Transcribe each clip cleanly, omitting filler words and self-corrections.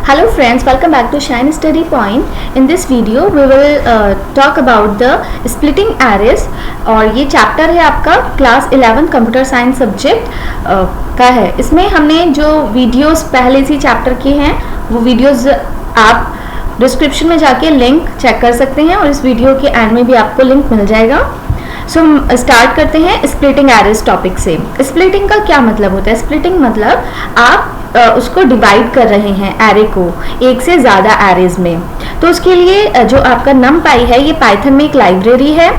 Hello friends, welcome back to Shine Study Point. In this video we will talk about the splitting arrays और ये chapter है आपका class 11 computer science subject का है। इसमें हमने जो वीडियोस पहले इसी चैप्टर के हैं वो वीडियोस आप डिस्क्रिप्शन में जाके लिंक चेक कर सकते हैं और इस वीडियो के एंड में भी आपको लिंक मिल जाएगा। सो हम स्टार्ट करते हैं स्प्लिटिंग एरेज टॉपिक से। स्प्लिटिंग का क्या मतलब होता है? स्प्लिटिंग मतलब आप उसको डिवाइड कर रहे हैं एरे को एक से ज़्यादा एरेज में। तो उसके लिए जो आपका numpy है, ये पाइथन में एक लाइब्रेरी है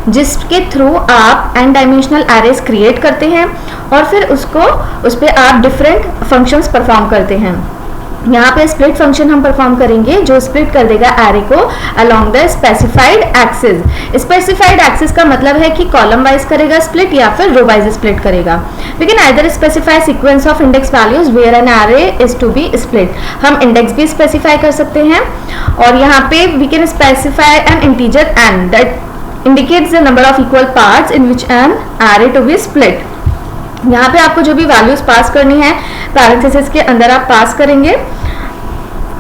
जिसके थ्रू आप n डायमेंशनल एरेज क्रिएट करते हैं और फिर उसको उस पर आप डिफरेंट फंक्शंस परफॉर्म करते हैं। यहाँ पे स्प्लिट फंक्शन हम परफॉर्म करेंगे जो स्प्लिट कर देगा एरे को along the specified axis. Specified axis का मतलब है कि कॉलम वाइज करेगा स्प्लिट या फिर रो वाइज स्प्लिट करेगा। We can either specify sequence of index values where an array is to be split. हम इंडेक्स भी स्पेसिफाई कर सकते हैं और यहाँ पे we can specify an integer n that indicates the number of equal parts in which an array to be split. यहाँ पे आपको जो भी वैल्यूज पास करनी है पैरेंथेसिस के अंदर आप पास करेंगे।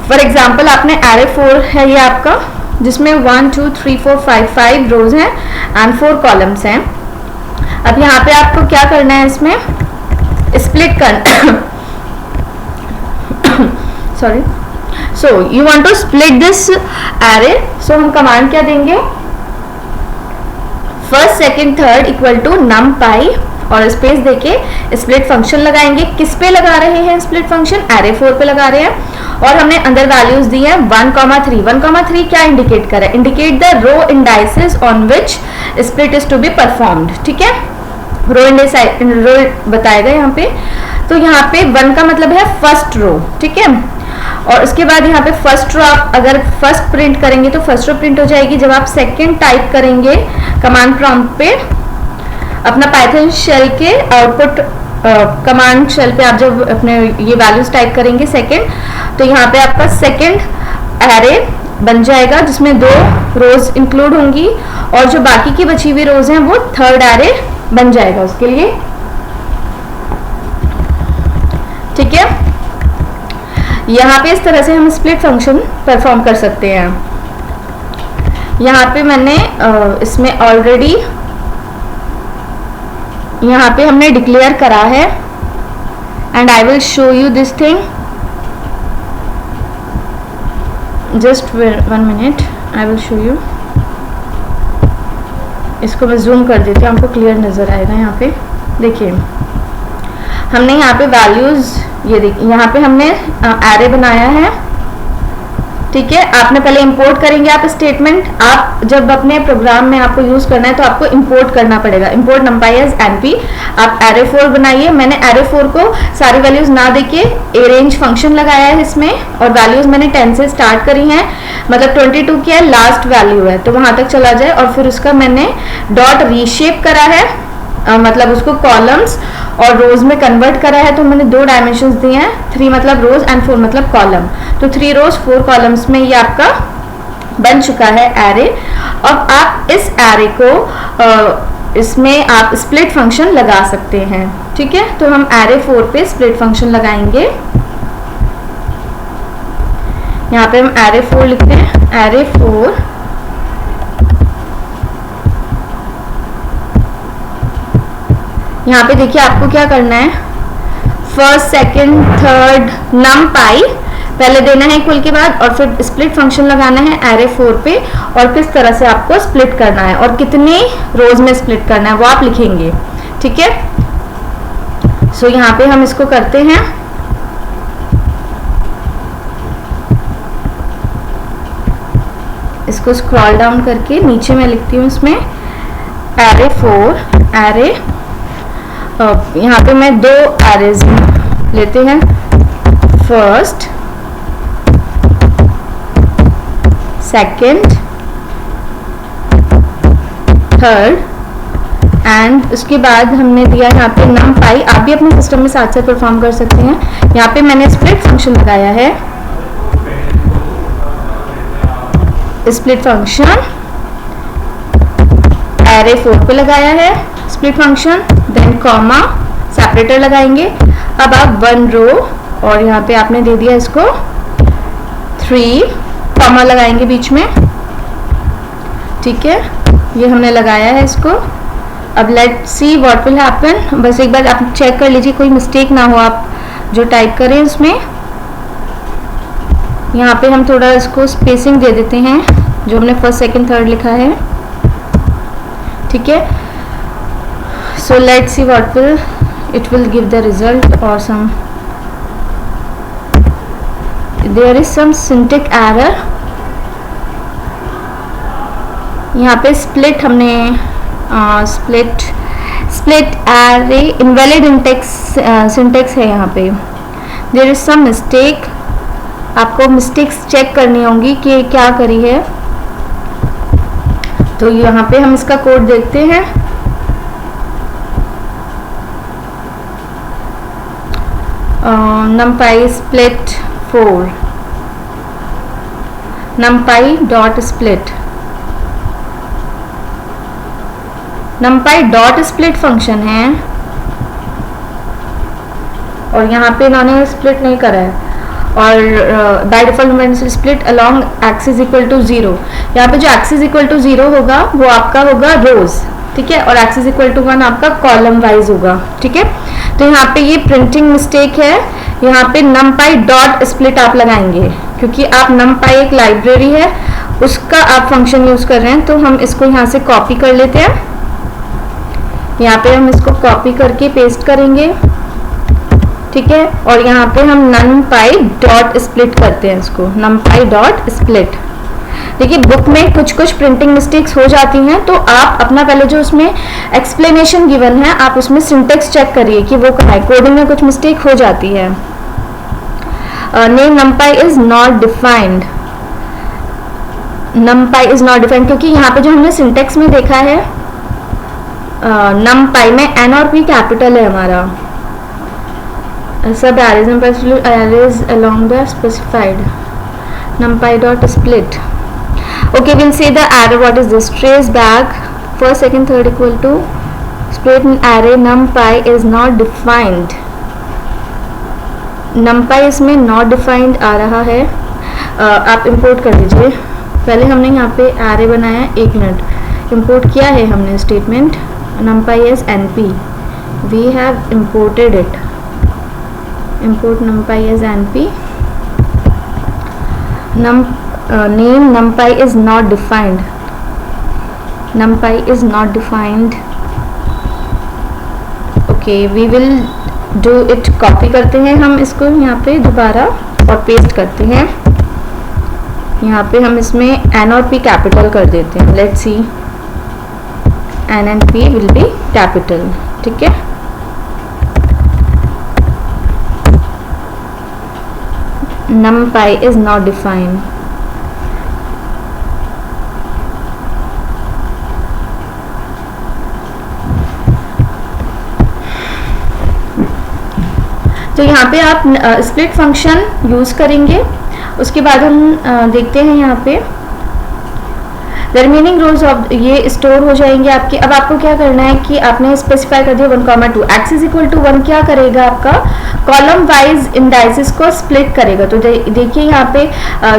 फॉर एग्जांपल आपने एरे 4 है ये आपका, जिसमें 1 2 3 4 5 रोज हैं एंड 4 कॉलम्स हैं। अब यहाँ पे आपको क्या करना है, इसमें स्प्लिट करना sorry so you want to split this array. So हम कमांड क्या देंगे, first second third equal to numpy और स्पेस देके स्प्लिट फंक्शन लगाएंगे। किस पे लगा रहे हैं स्प्लिट फंक्शन? एरे 4 पे लगा रहे हैं और हमने अंदर वैल्यूज दी हैं 1,3। 1,3 क्या इंडिकेट कर रहा है? Indicate the row indices on which split is to be performed. ठीक है, रो बताएगा यहाँ पे। तो यहाँ पे 1 का मतलब है फर्स्ट रो, ठीक है। और उसके बाद यहाँ पे फर्स्ट रो आप अगर फर्स्ट प्रिंट करेंगे तो फर्स्ट रो प्रिंट हो जाएगी। जब आप सेकंड टाइप करेंगे कमांड प्रॉम्प्ट पे अपना पाइथन शेल के आउटपुट कमांड शेल पे आप जब अपने ये वैल्यूज टाइप करेंगे सेकंड, तो यहाँ पे आपका सेकंड एरे बन जाएगा जिसमें 2 रोज इंक्लूड होंगी और जो बाकी की बची हुई रोज हैं वो थर्ड एरे बन जाएगा उसके लिए। ठीक है, यहाँ पे इस तरह से हम स्प्लिट फंक्शन परफॉर्म कर सकते हैं। यहाँ पे मैंने इसमें ऑलरेडी यहाँ पे हमने डिक्लेयर करा है and I will show you this thing. Just 1 minute, I will show you. इसको मैं जूम कर देती हूँ, आपको क्लियर नजर आएगा। यहाँ पे देखिए हमने यहाँ पे वैल्यूज, ये देखिए यहाँ पे हमने एरे बनाया है। ठीक है, आपने पहले इंपोर्ट करेंगे आप स्टेटमेंट। आप जब अपने प्रोग्राम में आपको यूज करना है तो आपको इंपोर्ट करना पड़ेगा। Import numpy as np। आप एरे 4 बनाइए। मैंने एरे 4 को सारी वैल्यूज ना देके अरेंज फंक्शन लगाया है इसमें और वैल्यूज मैंने 10 से स्टार्ट करी हैं, मतलब 22 की है लास्ट वैल्यू है तो वहां तक चला जाए। और फिर उसका मैंने डॉट रीशेप करा है, मतलब उसको कॉलम्स और रोज में कन्वर्ट करा है। तो मैंने 2 डायमेंशंस दिए हैं, 3 मतलब रोज एंड 4 मतलब कॉलम। तो 3 रोज 4 कॉलम्स में ये आपका बन चुका है एरे। अब आप इस एरे को इसमें आप स्प्लिट फंक्शन लगा सकते हैं। ठीक है, तो हम एरे 4 पे स्प्लिट फंक्शन लगाएंगे। यहाँ पे हम एरे 4 लिखते हैं, एरे 4 यहाँ पे देखिए आपको क्या करना है, फर्स्ट सेकंड थर्ड numpy पहले देना है इक्वल के बाद और फिर स्प्लिट फंक्शन लगाना है एरे 4 पे और किस तरह से आपको स्प्लिट करना है और कितने रोज में स्प्लिट करना है वो आप लिखेंगे। ठीक है, सो यहाँ पे हम इसको करते हैं। इसको स्क्रॉल डाउन करके नीचे मैं लिखती हूँ इसमें एरे 4 एरे। यहाँ पे मैं 2 एरेज लेते हैं, फर्स्ट सेकंड थर्ड एंड उसके बाद हमने दिया यहाँ पे numpy। आप भी अपने सिस्टम में साथ साथ परफॉर्म कर सकते हैं। यहाँ पे मैंने स्प्लिट फंक्शन लगाया है, स्प्लिट फंक्शन एरे 4 पे लगाया है split function, then comma separator लगाएंगे। अब आप 1 रो और यहाँ पे आपने दे दिया इसको 3 कॉमा लगाएंगे बीच में, ठीक है, ये हमने लगाया है इसको। अब late see what will happen. बस एक बार आप चेक कर लीजिए कोई मिस्टेक ना हो आप जो टाइप करें उसमें। यहाँ पे हम थोड़ा इसको स्पेसिंग दे देते हैं जो हमने फर्स्ट सेकंड थर्ड लिखा है, ठीक है। So let see what will it will give the result और some there is some syntax error. यहाँ पे स्प्लिट हमने स्प्लिट एरे इनवैलिड सिंटेक्स है। यहाँ पे देयर इज सम मिस्टेक, आपको मिस्टेक्स चेक करनी होंगी कि क्या करी है। तो यहाँ पे हम इसका कोड देखते हैं। numpy split 4 numpy dot split split function है और यहाँ पे इन्होंने स्प्लिट नहीं करा है और by default split along axis equal to 0। यहाँ पे जो एक्सिस इक्वल टू 0 होगा वो आपका होगा रोज, ठीक है, और एक्सिस इक्वल टू 1 आपका कॉलम वाइज होगा, ठीक है। तो यहाँ पे ये प्रिंटिंग मिस्टेक है। यहाँ पे numpy डॉट स्प्लिट आप लगाएंगे क्योंकि आप numpy एक लाइब्रेरी है उसका आप फंक्शन यूज कर रहे हैं। तो हम इसको यहाँ से कॉपी कर लेते हैं, यहाँ पे हम इसको कॉपी करके पेस्ट करेंगे, ठीक है। और यहाँ पे हम numpy डॉट स्प्लिट करते हैं इसको, numpy डॉट स्प्लिट। देखिए बुक में कुछ कुछ प्रिंटिंग मिस्टेक्स हो जाती हैं तो आप अपना पहले जो उसमें एक्सप्लेनेशन गिवन है आप उसमें सिंटेक्स चेक करिए कि वो कहाँ है। कोडिंग में कुछ मिस्टेक हो जाती है। Name numpy is not defined, numpy is not defined क्योंकि यहाँ पे जो हमने सिंटेक्स में देखा है numpy में n और p कैपिटल है हमारा। सब arrays along the specified numpy dot split. Okay, we'll say the array. What is this? Trace back first second third equal to split an array numpy is not defined. numpy इसमें not defined आ रहा है। आप import कर लीजिए। पहले हमने यहाँ पे array बनाया, 1 मिनट इंपोर्ट किया है हमने statement numpy as np, we have imported it, import numpy as np। name numpy is not defined, numpy is not defined। okay, we will do it। Copy करते हैं हम इसको यहाँ पे दोबारा और पेस्ट करते हैं। यहाँ पे हम इसमें n और p कैपिटल कर देते हैं। Let's see n and p will be capital, ठीक है। numpy is not defined। तो यहाँ पे आप स्प्लिट फंक्शन यूज करेंगे। उसके बाद हम देखते हैं यहाँ पे द रिमेनिंग रोज ऑफ ये स्टोर हो जाएंगे आपके। अब आपको क्या करना है कि आपने स्पेसिफाई कर दिया 1,2 एक्सिस इक्वल टू 1 क्या करेगा आपका कॉलम वाइज इंडाइसिस को स्प्लिट करेगा। तो देखिए यहाँ पे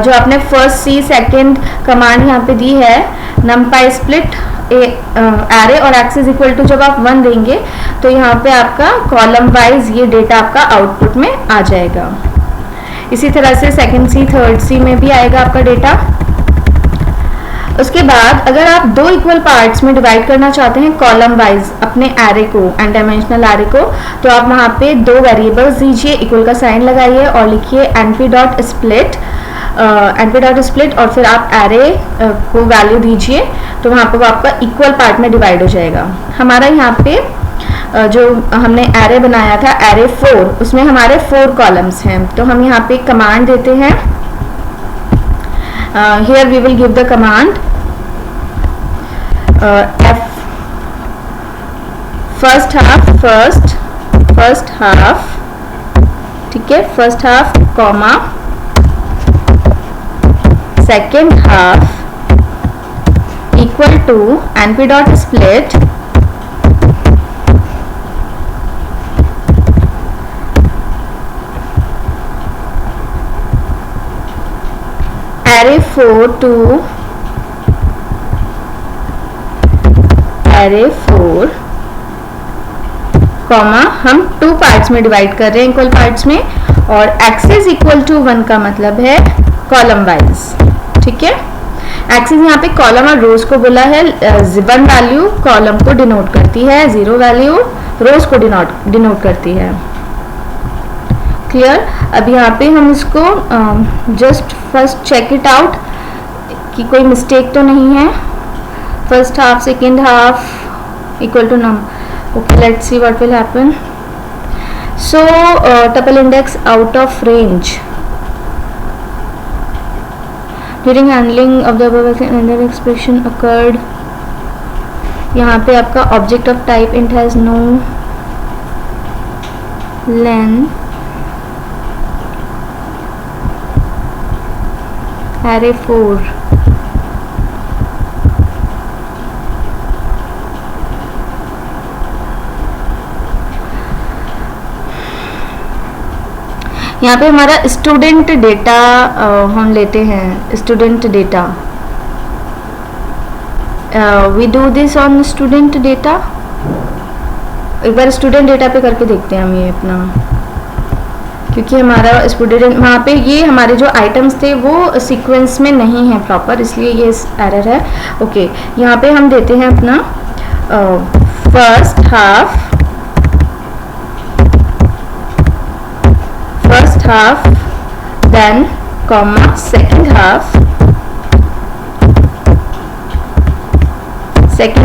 जो आपने फर्स्ट सी सेकंड कमांड यहाँ पे दी है numpy स्प्लिट एरे और एक्सिस इक्वल टू जब आप 1 देंगे तो यहाँ पे आपका कॉलम वाइज ये डेटा आपका आउटपुट में आ जाएगा। इसी तरह से सेकंड सी थर्ड सी में भी आएगा आपका डेटा। उसके बाद अगर आप 2 इक्वल पार्ट्स में डिवाइड करना चाहते हैं कॉलम वाइज अपने एरे को, n डायमेंशनल एरे को, तो आप वहाँ पे 2 वेरिएबल्स दीजिए, इक्वल का साइन लगाइए और लिखिए np डॉट स्प्लिट और फिर आप एरे को वैल्यू दीजिए तो वहाँ पर वो आपका इक्वल पार्ट में डिवाइड हो जाएगा। हमारा यहाँ पे जो हमने एरे बनाया था एरे 4 उसमें हमारे 4 कॉलम्स हैं। तो हम यहाँ पे कमांड देते हैं। here we will give the command f first half, ठीक है, first half comma second half equal to np dot split array 4 to array 4 comma हम 2 पार्ट्स में डिवाइड कर रहे हैं, इक्वल पार्ट्स में, और एक्सिस इक्वल टू 1 का मतलब है कॉलम वाइज, ठीक है। एक्सिस यहाँ पे कॉलम और रोज को बोला है, 1 वैल्यू कॉलम को डिनोट करती है, 0 वैल्यू रोज को डिनोट करती है, क्लियर। अब यहाँ पे हम इसको just first check it out कि कोई मिस्टेक तो नहीं है। First half second half equal to num, okay, let's see what will happen. So tuple index out of range during handling of the above another expression occurred. यहाँ पे आपका object of type int has no len, array 4, यहाँ पे हमारा student data हम लेते हैं, student data, we do this on student data. एक बार स्टूडेंट डेटा पे करके देखते हैं हम ये अपना, क्योंकि हमारा स्टूडेंट वहाँ पे ये हमारे जो आइटम्स थे वो सीक्वेंस में नहीं है प्रॉपर, इसलिए ये एरर है। ओके, यहाँ पे हम देते हैं अपना first half then comma second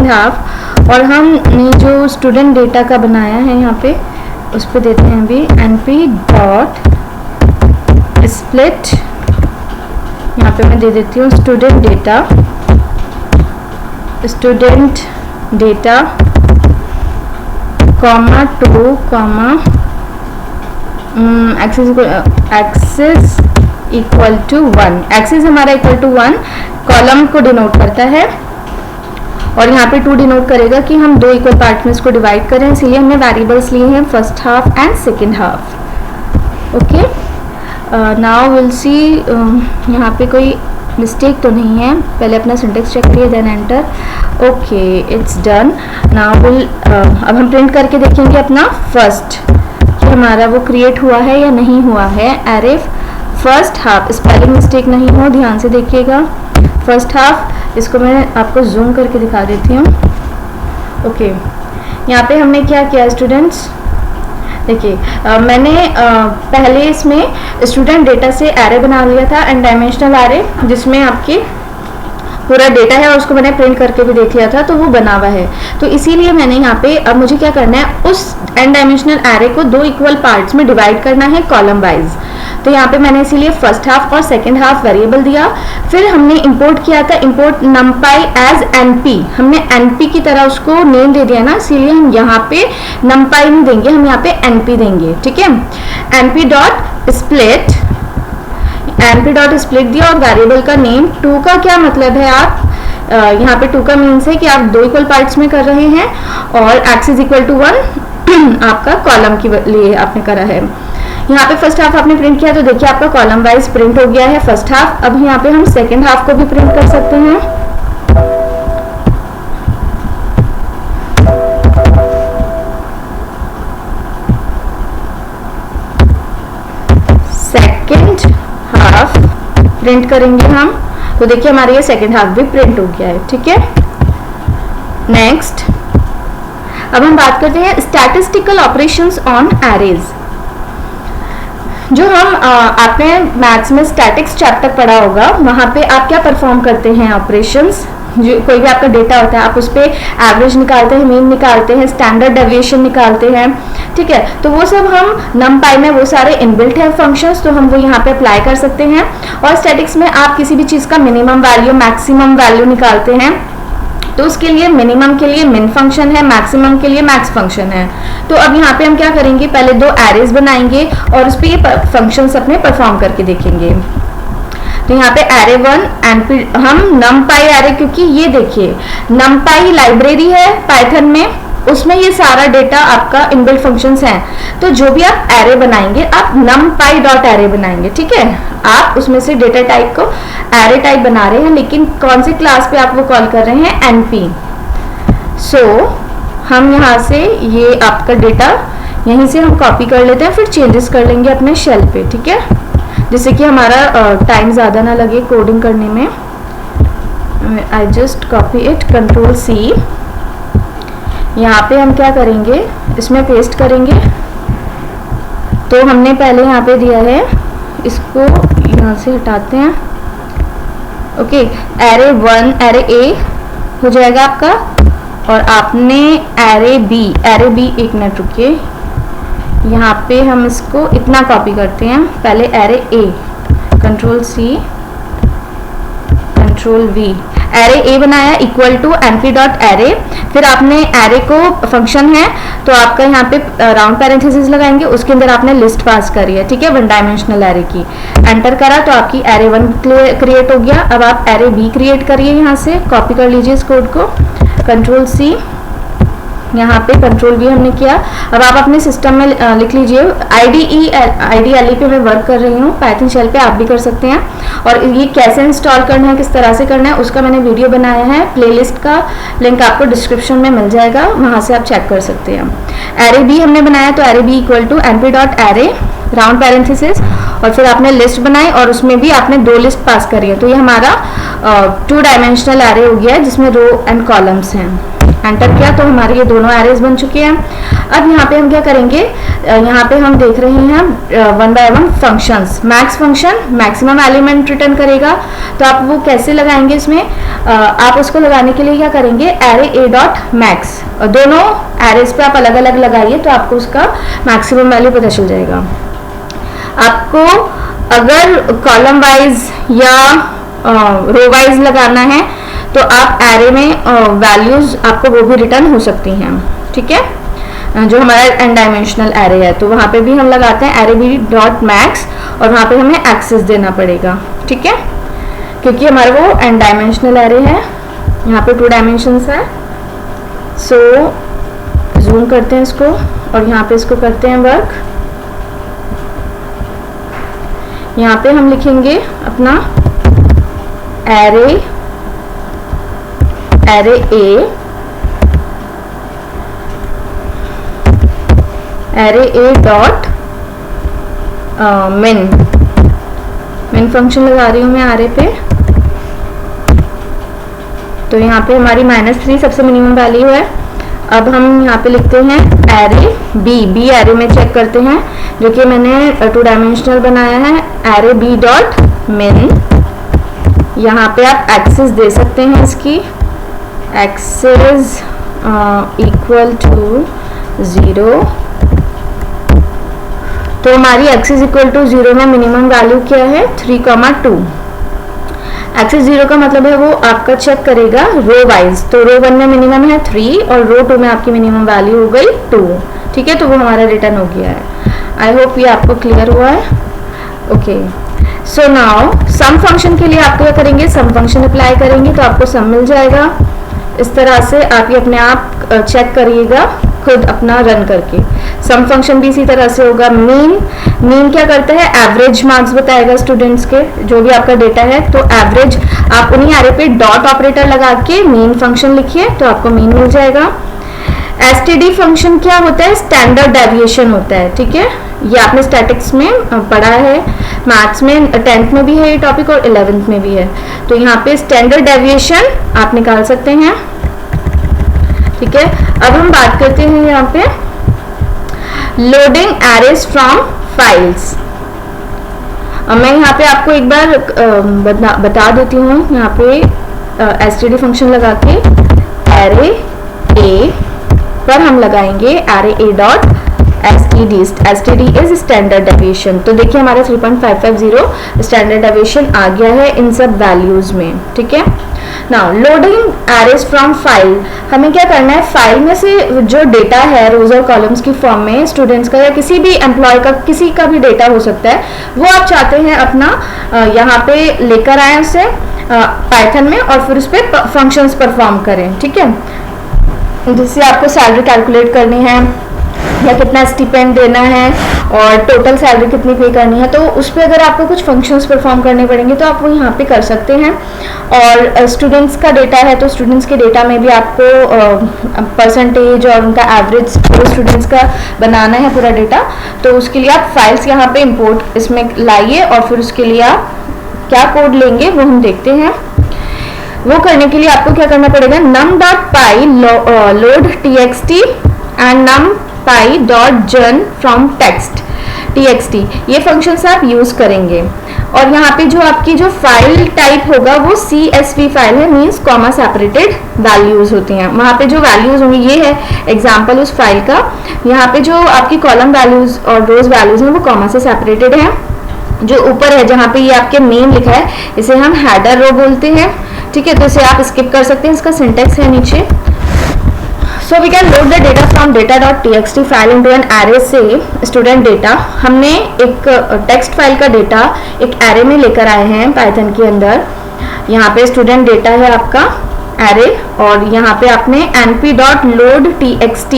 half, और हमने जो स्टूडेंट डेटा का बनाया है यहाँ पे उस पर देते हैं अभी np डॉट स्प्लिट, यहाँ पे मैं दे देती हूँ student data comma 2 comma axis equal to 1, axis हमारा इक्वल टू 1 कॉलम को डिनोट करता है, और यहाँ पे 2 डिनोट करेगा कि हम 2 इक्वल पार्ट में इसको डिवाइड करें, इसीलिए हमने वेरिएबल्स लिए हैं first half and second half. Okay, now will see, यहाँ पे कोई मिस्टेक तो नहीं है, पहले अपना सिंटेक्स चेक करिए then enter. Okay, it's done. Now will, अब हम प्रिंट करके देखेंगे अपना फर्स्ट कि हमारा वो क्रिएट हुआ है या नहीं हुआ है। Array first half, spelling mistake नहीं हो, ध्यान से देखिएगा। फर्स्ट हाफ, इसको मैं आपको जूम करके दिखा देती हूँ। ओके, यहाँ पे हमने क्या किया स्टूडेंट्स, देखिए मैंने पहले इसमें स्टूडेंट डेटा से एरे बना लिया था, एन डायमेंशनल एरे, जिसमें आपकी पूरा डेटा है और उसको मैंने प्रिंट करके भी देख लिया था, तो वो बना हुआ है। तो इसीलिए मैंने यहाँ पे, अब मुझे क्या करना है, उस एन डायमेंशनल एरे को 2 इक्वल पार्ट्स में डिवाइड करना है कॉलम वाइज। तो यहाँ पे मैंने इसीलिए फर्स्ट हाफ और सेकेंड हाफ वेरिएबल दिया। फिर हमने इंपोर्ट किया था, इंपोर्ट numpy एज np, हमने np की तरह उसको नेम दे दिया ना, इसीलिए हम यहाँ पे numpy नहीं देंगे, हम यहाँ पे np देंगे, ठीक है। np dot split, np dot split दिया, और वेरिएबल का नेम 2 का क्या मतलब है, आप यहाँ पे 2 का मीन्स है कि आप 2 इक्वल पार्ट्स में कर रहे हैं, और एक्सिस इक्वल टू 1 आपका कॉलम के लिए आपने करा है। यहाँ पे फर्स्ट हाफ आपने प्रिंट किया, तो देखिए आपका कॉलम वाइज प्रिंट हो गया है फर्स्ट हाफ। अब यहाँ पे हम सेकेंड हाफ को भी प्रिंट कर सकते हैं। सेकेंड हाफ प्रिंट करेंगे हम, तो देखिए हमारे ये सेकेंड हाफ भी प्रिंट हो गया है, ठीक है। नेक्स्ट, अब हम बात करते हैं स्टैटिस्टिकल ऑपरेशंस ऑन एरेज। जो हम आपने मैथ्स में स्टैटिक्स चैप्टर पढ़ा होगा, वहाँ पे आप क्या परफॉर्म करते हैं ऑपरेशंस, जो कोई भी आपका डेटा होता है आप उस पर एवरेज निकालते हैं, मीन निकालते हैं, स्टैंडर्ड डेविएशन निकालते हैं, ठीक है। तो वो सब हम numpy में वो सारे इनबिल्ट है फंक्शंस, तो हम वो यहाँ पे अप्लाई कर सकते हैं। और स्टैटिक्स में आप किसी भी चीज़ का मिनिमम वैल्यू मैक्सिमम वैल्यू निकालते हैं, तो उसके लिए मिनिमम के लिए मिन फंक्शन है, मैक्सिमम के लिए मैक्स फंक्शन है। तो अब यहाँ पे हम क्या करेंगे, पहले 2 एरेज बनाएंगे और उस पर ये फंक्शंस अपने परफॉर्म करके देखेंगे। तो यहाँ पे एरे 1 np, हम numpy एरे, क्योंकि ये देखिए numpy लाइब्रेरी है पाइथन में, उसमें ये सारा डेटा आपका इनबिल्ट फंक्शंस हैं। तो जो भी आप एरे बनाएंगे, आप numpy डॉट एरे बनाएंगे, ठीक है। आप उसमें से डेटा टाइप को एरे टाइप बना रहे हैं, लेकिन कौन से क्लास पे आप वो कॉल कर रहे हैं, एनपी। सो हम यहाँ से ये आपका डेटा यहीं से हम कॉपी कर लेते हैं, फिर चेंजेस कर लेंगे अपने शेल पे, ठीक है, जिससे कि हमारा टाइम ज़्यादा ना लगे कोडिंग करने में। I just copy it, control C. यहाँ पे हम क्या करेंगे, इसमें पेस्ट करेंगे। तो हमने पहले यहाँ पे दिया है, इसको यहाँ से हटाते हैं। ओके, एरे 1 एरे ए हो जाएगा आपका, और आपने एरे बी, एक मिनट रुकिए, यहाँ पे हम इसको इतना कॉपी करते हैं। पहले array A, control C, control V, array A बनाया equal to np dot array. फिर आपने एरे को फंक्शन है तो आपका यहाँ पे राउंड पैरेंथेसिस लगाएंगे, उसके अंदर आपने लिस्ट पास करी है, ठीक है, 1 डायमेंशनल एरे की। एंटर करा तो आपकी एरे 1 क्रिएट हो गया। अब आप एरे बी क्रिएट करिए, यहाँ से कॉपी कर लीजिए इस कोड को, कंट्रोल सी, यहाँ पे कंट्रोल वी हमने किया। अब आप अपने सिस्टम में लिख लीजिए, IDE पे मैं वर्क कर रही हूँ, पाइथन शेल पे आप भी कर सकते हैं। और ये कैसे इंस्टॉल करना है, किस तरह से करना है, उसका मैंने वीडियो बनाया है, प्लेलिस्ट का लिंक आपको डिस्क्रिप्शन में मिल जाएगा, वहाँ से आप चेक कर सकते हैं। एरे बी हमने बनाया, तो array B equal to np dot array round parenthesis, और फिर आपने लिस्ट बनाई और उसमें भी आपने 2 लिस्ट पास करी है। तो ये हमारा 2 डायमेंशनल एरे हो गया है, जिसमें रो एंड कॉलम्स हैं। एंटर किया तो हमारे ये दोनों एरेज बन चुके हैं। अब यहाँ पे हम क्या करेंगे, यहाँ पे हम देख रहे हैं 1 by 1 functions. Max function maximum element return करेगा, तो आप वो कैसे लगाएंगे इसमें, आप उसको लगाने के लिए क्या करेंगे, एरे ए डॉट मैक्स, दोनों एरेज पे आप अलग अलग लगाइए तो आपको उसका मैक्सिमम वैल्यू पता चल जाएगा। आपको अगर कॉलम वाइज या रो वाइज लगाना है तो आप एरे में वैल्यूज आपको वो भी रिटर्न हो सकती हैं, ठीक है, जो हमारा n डायमेंशनल एरे है, तो वहाँ पे भी हम लगाते हैं एरे बी डॉट मैक्स, और वहाँ पे हमें एक्सेस देना पड़ेगा, ठीक है, क्योंकि हमारा वो n डायमेंशनल एरे है, यहाँ पे 2 डायमेंशंस है। सो जूम करते हैं इसको और यहाँ पे इसको करते हैं वर्क। यहाँ पे हम लिखेंगे अपना एरे ए डॉट मिन फंक्शन लगा रही हूँ मैं एरे पे। तो यहाँ पे हमारी -3 सबसे मिनिमम वैल्यू है। अब हम यहाँ पे लिखते हैं एरे बी एरे में चेक करते हैं, जो कि मैंने 2 डायमेंशनल बनाया है, एरे बी डॉट मिन। यहाँ पे आप एक्सेस दे सकते हैं, इसकी एक्सेस इक्वल टू 0। तो हमारी एक्सेस इक्वल टू 0 में मिनिमम वैल्यू क्या है, 3,2। एक्सेस 0 का मतलब है वो आपका चेक करेगा रो वाइज, तो रो 1 में मिनिमम है 3 और रो 2 में आपकी मिनिमम वैल्यू हो गई 2, ठीक है, तो वो हमारा रिटर्न हो गया है। आई होप ये आपको क्लियर हुआ है। Okay, so now some function के लिए आप क्या करेंगे, सम फंक्शन अप्लाई करेंगे तो आपको सम मिल जाएगा। इस तरह से आप ये अपने आप चेक करिएगा खुद अपना रन करके। सम फंक्शन भी इसी तरह से होगा। मीन क्या करता है, एवरेज मार्क्स बताएगा स्टूडेंट्स के, जो भी आपका डेटा है, तो एवरेज आप उन्हीं एरे पे डॉट ऑपरेटर लगा के मीन फंक्शन लिखिए तो आपको मीन मिल जाएगा। एसटीडी फंक्शन क्या होता है, स्टैंडर्ड डेविएशन होता है, ठीक है, ये आपने स्टैटिक्स में पढ़ा है, मैथ्स में 10th में भी है ये टॉपिक और 11th में भी है। तो यहाँ पे स्टैंडर्ड डेविएशन आप निकाल सकते हैं, ठीक है। अब हम बात करते हैं यहाँ पे लोडिंग एरेज फ्रॉम फाइल्स। मैं यहाँ पे आपको एक बार बता देती हूँ, यहाँ पे एसटीडी फंक्शन लगा के एरे ए पर हम लगाएंगे array A dot STD is standard deviation. तो देखिए हमारा 3.550 स्टैंडर्ड डेविएशन आ गया है इन सब वैल्यूज में, ठीक है। Now loading arrays from file, हमें क्या करना है, फाइल में से जो डेटा है रोज और कॉलम्स की फॉर्म में स्टूडेंट्स का या किसी भी एम्प्लॉय का किसी का भी डेटा हो सकता है, वो आप चाहते हैं अपना यहाँ पे लेकर आए उसे पाइथन में और फिर उस पर फंक्शंस परफॉर्म करें, ठीक है। जिससे आपको सैलरी कैलकुलेट करनी है, या कितना स्टिपेंड देना है और टोटल सैलरी कितनी पे करनी है, तो उस पर अगर आपको कुछ फंक्शंस परफॉर्म करने पड़ेंगे तो आप वो यहाँ पे कर सकते हैं। और स्टूडेंट्स का डेटा है तो स्टूडेंट्स के डेटा में भी आपको परसेंटेज और उनका एवरेज पूरे स्टूडेंट्स का बनाना है पूरा डेटा। तो उसके लिए आप फाइल्स यहाँ पे इंपोर्ट इसमें लाइए और फिर उसके लिए आप क्या कोड लेंगे वो हम देखते हैं। वो करने के लिए आपको क्या करना पड़ेगा, num.py load txt and numpy.gen from text txt, ये फंक्शंस आप यूज करेंगे। और यहाँ पे जो आपकी जो फाइल टाइप होगा वो CSV फाइल है, मींस कॉमा सेपरेटेड वैल्यूज होती हैं। वहाँ पे जो वैल्यूज होंगी, ये है एग्जांपल उस फाइल का। यहाँ पे जो आपकी कॉलम वैल्यूज और रोज वैल्यूज हैं वो कॉमा से सेपरेटेड हैं। जो ऊपर है जहाँ पे ये आपके नेम लिखा है इसे हम हेडर रो बोलते हैं, ठीक है, तो इसे आप स्किप कर सकते हैं, इसका सिंटेक्स है नीचे। So we can load the data from data.txt file into an array से स्टूडेंट डेटा। हमने एक टेक्स्ट फाइल का डेटा एक एरे में लेकर आए हैं पाइथन के अंदर। यहाँ पे स्टूडेंट डेटा है आपका एरे और यहाँ पे आपने np.loadtxt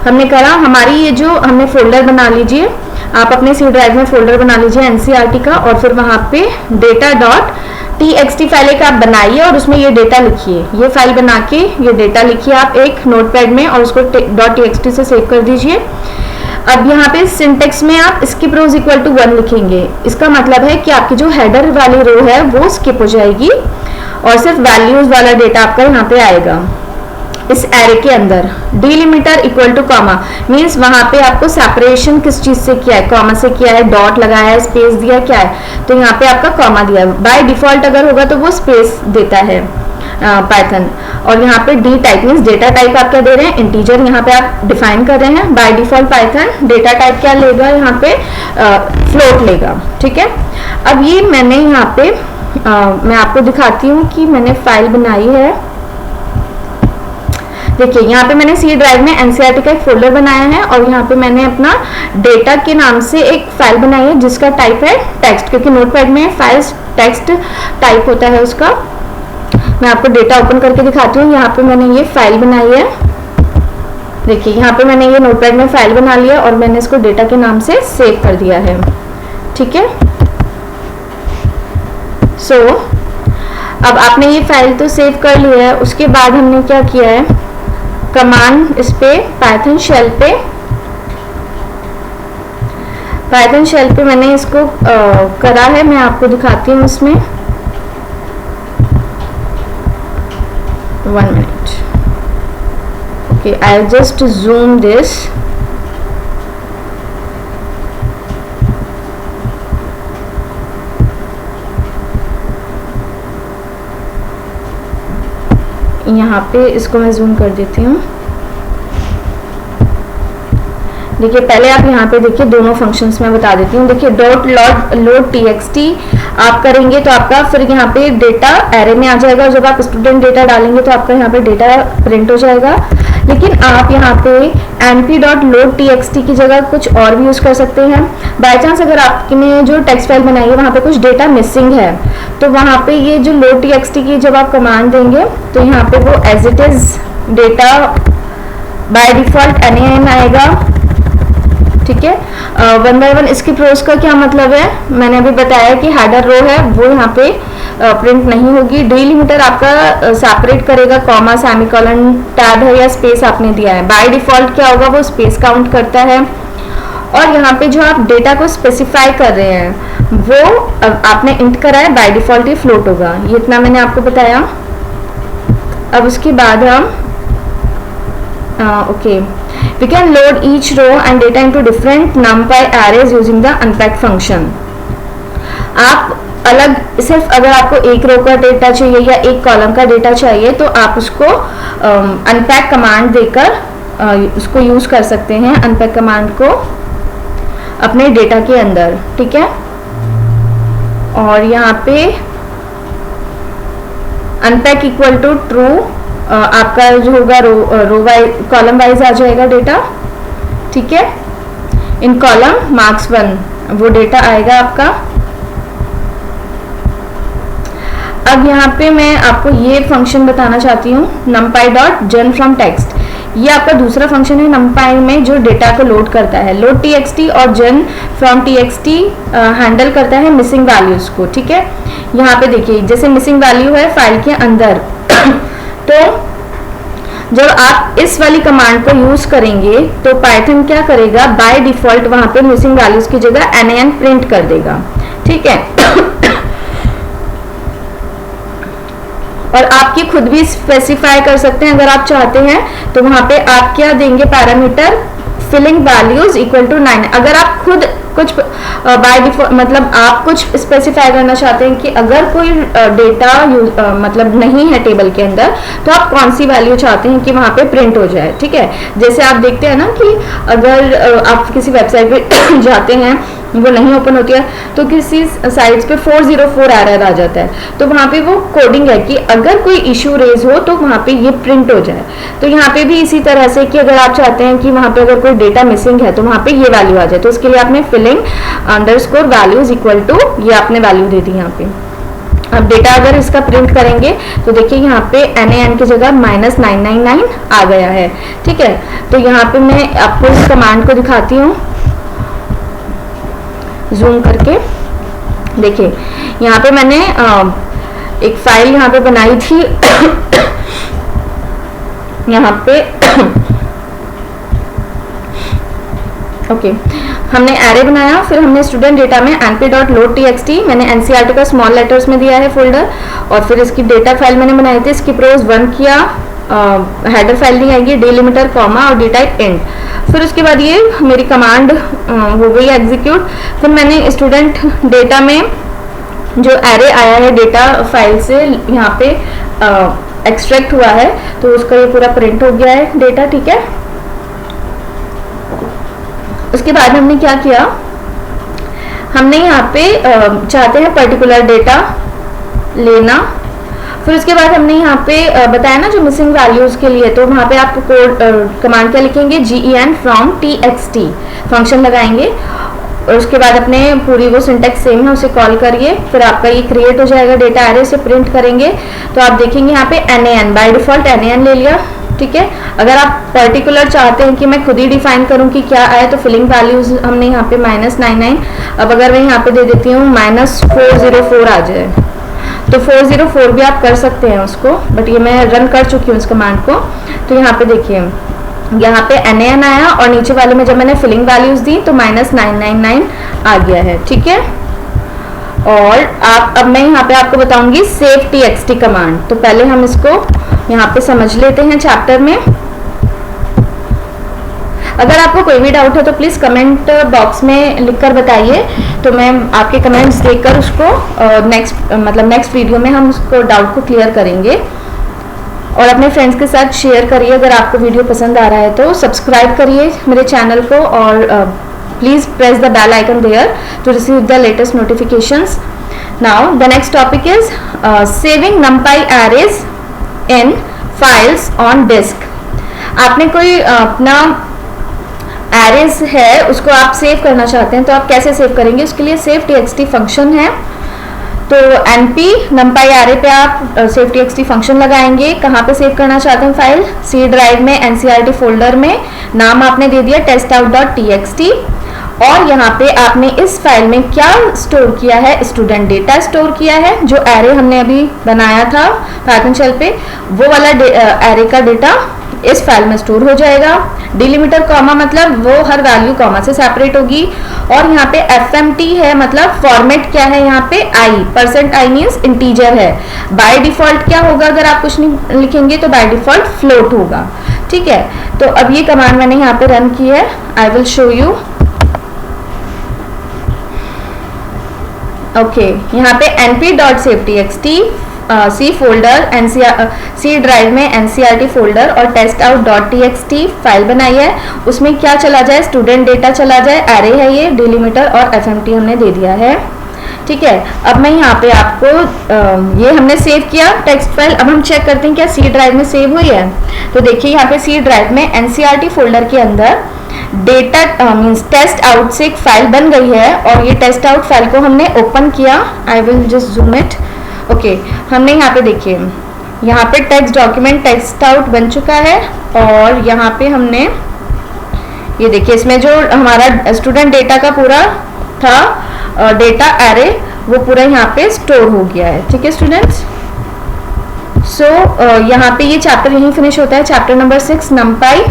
हमने करा। हमारी ये जो हमने फोल्डर बना लीजिए, आप अपने सी ड्राइव में फोल्डर बना लीजिए NCERT का, और फिर वहाँ पे data.txt फाइल एक आप बनाइए और उसमें ये डेटा लिखिए। ये फाइल बना के ये डेटा लिखिए आप एक नोटपैड में और उसको .txt से सेव कर दीजिए। अब यहाँ पे सिंटेक्स में आप skip rows equal to 1 लिखेंगे। इसका मतलब है कि आपकी जो हेडर वाली रो है वो स्किप हो जाएगी और सिर्फ वैल्यूज वाला डेटा आपका यहाँ पे आएगा इस एरे के अंदर। Delimiter equal two comma means वहां पे आपको सेपरेशन किस चीज से किया है, कॉमा से किया है, डॉट लगाया है, स्पेस दिया क्या है, तो यहाँ पे आपका कॉमा दिया है। बाय डिफॉल्ट अगर होगा तो वो स्पेस देता है पाइथन। और यहाँ पे D type means data type आप क्या दे रहे हैं, इंटीजर यहाँ पे आप डिफाइन कर रहे हैं। By default Python data type क्या लेगा, यहाँ पे फ्लोट लेगा, ठीक है। अब ये मैंने यहाँ पे मैं आपको दिखाती हूँ कि मैंने फाइल बनाई है। देखिए यहाँ पे मैंने सी ड्राइव में NCERT का एक फोल्डर बनाया है और यहाँ पे मैंने अपना डेटा के नाम से एक फाइल बनाई है जिसका टाइप है टेक्स्ट, क्योंकि नोटपैड में फाइल्स टेक्स्ट टाइप होता है उसका। मैं आपको डेटा ओपन करके दिखाती हूँ। यहाँ पे मैंने ये फाइल बनाई है, देखिए यहाँ पे मैंने ये नोटपैड में फाइल बना लिया और मैंने इसको डेटा के नाम से सेव कर दिया है, ठीक है। सो अब आपने ये फाइल तो सेव कर लिया है, उसके बाद हमने क्या किया है, कमांड इस पे पाइथन शेल पे मैंने इसको करा है। मैं आपको दिखाती हूँ इसमें, 1 minute. Okay, I just zoom this. यहाँ पे इसको मैं जूम कर देती हूँ। देखिए पहले आप यहाँ पे देखिए दोनों फंक्शंस में बता देती हूँ। देखिए लोड txt आप करेंगे तो आपका फिर यहाँ पे डेटा एरे में आ जाएगा और जब आप स्टूडेंट डेटा डालेंगे तो आपका यहाँ पे डेटा प्रिंट हो जाएगा। लेकिन आप यहाँ पे np.loadtxt की जगह कुछ और भी यूज कर सकते हैं। बाय चांस अगर आपने जो टेक्स्ट फाइल बनाई है वहाँ पे कुछ डेटा मिसिंग है तो वहाँ पे ये जो loadtxt की जब आप कमांड देंगे तो यहाँ पे वो as it is data by default NaN आएगा, ठीक है। 1 by 1 इसकी प्रोस का क्या मतलब है, मैंने अभी बताया कि हेडर रो है वो यहाँ पे प्रिंट नहीं होगी। डिलिमिटर आपका सेपरेट करेगा, कॉमा, सेमीकोलन, टैब है या स्पेस आपने दिया है। बाय डिफॉल्ट क्या होगा, वो स्पेस काउंट करता है। और यहाँ पे जो आप डेटा को स्पेसिफाई कर रहे हैं वो आपने इंट करा है, बाय डिफॉल्ट ये फ्लोट होगा। ये इतना मैंने आपको बताया। अब उसके बाद हम okay, we can load each row and data into different numpy arrays using the unpack function। आप अलग सिर्फ अगर आपको एक रो का डेटा चाहिए या एक कॉलम का डेटा चाहिए तो आप उसको अनपैक कमांड देकर उसको यूज कर सकते हैं, अनपैक कमांड को अपने डेटा के अंदर, ठीक है। और यहाँ पे अनपैक इक्वल टू ट्रू आपका जो होगा रो वाइज कॉलम वाइज आ जाएगा डेटा, ठीक है। इन कॉलम मार्क्स 1 वो डेटा आएगा आपका। अब यहाँ पे मैं आपको ये फंक्शन बताना चाहती हूँ numpy.gen from text। ये आपका दूसरा फंक्शन है numpy में जो डेटा को लोड करता है। लोड txt और gen from txt हैंडल करता है मिसिंग वैल्यूज को, ठीक है। यहाँ पे देखिए जैसे मिसिंग वैल्यू है फाइल के अंदर तो जब आप इस वाली कमांड को यूज करेंगे तो पाइथन क्या करेगा, बाय डिफॉल्ट वहां पे मिसिंग वैल्यूज की जगह nan प्रिंट कर देगा, ठीक है। और आपकी खुद भी स्पेसिफाई कर सकते हैं अगर आप चाहते हैं तो वहां पे आप क्या देंगे, parameter filling values equal to 9। अगर आप खुद कुछ बाय डिफॉल्ट मतलब आप कुछ स्पेसिफाई करना चाहते हैं कि अगर कोई डेटा मतलब नहीं है टेबल के अंदर तो आप कौन सी वैल्यू चाहते हैं कि वहां पे प्रिंट हो जाए, ठीक है। जैसे आप देखते हैं ना कि अगर आप किसी वेबसाइट पे जाते हैं वो नहीं ओपन होती है तो किसी साइट्स पे 404 एरर आ जाता है, तो वहाँ पे वो कोडिंग है कि अगर कोई इशू रेज हो तो वहाँ पे ये प्रिंट हो जाए। तो यहाँ पे भी इसी तरह से कि अगर आप चाहते हैं कि वहाँ पे अगर कोई डेटा मिसिंग है तो वहाँ पे ये वैल्यू आ जाए, तो उसके लिए आपने filling underscore values equal to ये आपने वैल्यू दे दी यहाँ पे। अब डेटा अगर इसका प्रिंट करेंगे तो देखिए यहाँ पे nan की जगह -999 आ गया है, ठीक है। तो यहाँ पे मैं आपको इस कमांड को दिखाती हूँ जूम करके। देखिए यहाँ पे मैंने एक फाइल यहाँ पे बनाई थी यहाँ पे ओके हमने एरे बनाया, फिर हमने स्टूडेंट डेटा में np.loadtxt मैंने एनसीईआरटी का स्मॉल लेटर्स में दिया है फोल्डर, और फिर इसकी डेटा फाइल मैंने बनाई थी, इसकी प्रोज 1 किया, हेडर फाइल दी आएगी, डिलिमीटर कॉमा और डेटाइप एंड। फिर उसके बाद ये मेरी कमांड हो गई एग्जीक्यूट। फिर मैंने स्टूडेंट डेटा में जो एरे आया है डेटा फाइल से यहाँ पे एक्सट्रैक्ट हुआ है तो उसका ये पूरा प्रिंट हो गया है डेटा, ठीक है। उसके बाद हमने क्या किया, हमने यहाँ पे चाहते हैं पर्टिकुलर डेटा लेना। फिर उसके बाद हमने यहाँ पे बताया ना जो मिसिंग वैल्यूज के लिए, तो वहाँ पे आप कोड कमांड क्या लिखेंगे, gen from txt फंक्शन लगाएंगे और उसके बाद अपने पूरी वो सिंटेक्स सेम है उसे कॉल करिए, फिर आपका ये क्रिएट हो जाएगा डेटा एरे, से प्रिंट करेंगे तो आप देखेंगे यहाँ पे nan बाय डिफॉल्ट nan ले लिया, ठीक है। अगर आप पर्टिकुलर चाहते हैं कि मैं खुद ही डिफाइन करूं कि क्या आए तो फिलिंग वैल्यूज हमने यहाँ पे -99, अब अगर मैं यहाँ पे दे देती हूँ -404 आ जाए तो 404 भी आप कर सकते हैं उसको, बट ये मैं रन कर चुकी हूँ इस कमांड को। तो यहाँ पे देखिए यहाँ पे nan आया और नीचे वाले में जब मैंने फिलिंग वैल्यूज दी तो -999 आ गया है, ठीक है। और आप अब मैं यहाँ पे आपको बताऊंगी सेव txt कमांड, तो पहले हम इसको यहाँ पे समझ लेते हैं चैप्टर में। अगर आपको कोई भी डाउट है तो प्लीज कमेंट बॉक्स में लिखकर बताइए, तो मैं आपके कमेंट्स देखकर उसको नेक्स्ट वीडियो में हम उसको डाउट को क्लियर करेंगे। और अपने फ्रेंड्स के साथ शेयर करिए, अगर आपको वीडियो पसंद आ रहा है तो सब्सक्राइब करिए मेरे चैनल को और please press the bell icon there to receive the latest notifications. Now the next topic is saving numpy arrays in files on disk. आपने कोई अपना एरेज है उसको आप सेव करना चाहते हैं तो आप कैसे सेव करेंगे, उसके लिए सेव txt फंक्शन है। तो np numpy array पे आप सेव txt फंक्शन लगाएंगे। कहाँ पे सेव करना चाहते हैं फाइल, सी ड्राइव में ncrt फोल्डर में, नाम आपने दे दिया testout.txt, और यहाँ पे आपने इस फाइल में क्या स्टोर किया है, स्टूडेंट डेटा स्टोर किया है, जो एरे हमने अभी बनाया था पाइथन शेल पे, वो वाला एरे का डेटा इस फाइल में स्टोर हो जाएगा। डिलिमीटर कॉमा मतलब वो हर वैल्यू कॉमा से सेपरेट होगी, और यहाँ पे fmt है मतलब फॉर्मेट क्या है, यहाँ पे i मीन्स इंटीजर है। बाय डिफॉल्ट क्या होगा, अगर आप कुछ नहीं लिखेंगे तो बाय डिफॉल्ट फ्लोट होगा, ठीक है। तो अब ये कमांड मैंने यहाँ पे रन की है, I will show you. Okay यहाँ पे np.savetxt C folder C drive में ncrt फोल्डर और testout.txt फाइल बनाई है, उसमें क्या चला जाए, स्टूडेंट डेटा चला जाए, एरे है ये, डिलिमीटर और fmt हमने दे दिया है, ठीक है। अब मैं यहाँ पे आपको ये हमने सेव किया टेक्स्ट फाइल। अब हम चेक करते हैं क्या सी ड्राइव में सेव हुई है। तो देखिए यहाँ पे सी ड्राइव में ncrt फोल्डर के अंदर डेटा मीन्स टेस्ट आउट से एक फाइल बन गई है, और ये टेस्ट आउट फाइल को हमने ओपन किया। I will just zoom it. Okay हमने यहाँ पे देखिए यहाँ पे टेक्स्ट डॉक्यूमेंट टेस्ट आउट बन चुका है, और यहाँ पे हमने ये देखिए इसमें जो हमारा स्टूडेंट डेटा का पूरा था डेटा एरे वो पूरा यहाँ पे स्टोर हो गया है। ठीक है स्टूडेंट्स, सो यहाँ पे ये चैप्टर यहीं फिनिश होता है। Chapter number 6 NumPy,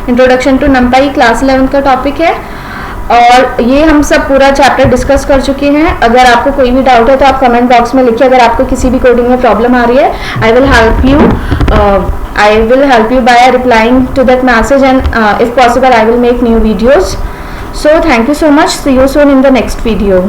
introduction to NumPy class 11 का टॉपिक है और ये हम सब पूरा चैप्टर डिस्कस कर चुके हैं। अगर आपको कोई भी डाउट है तो आप कमेंट बॉक्स में लिखिए। अगर आपको किसी भी कोडिंग में प्रॉब्लम आ रही है, I will help you by replying to that message and if possible I will make new videos. So thank you so much, see you soon in the next video.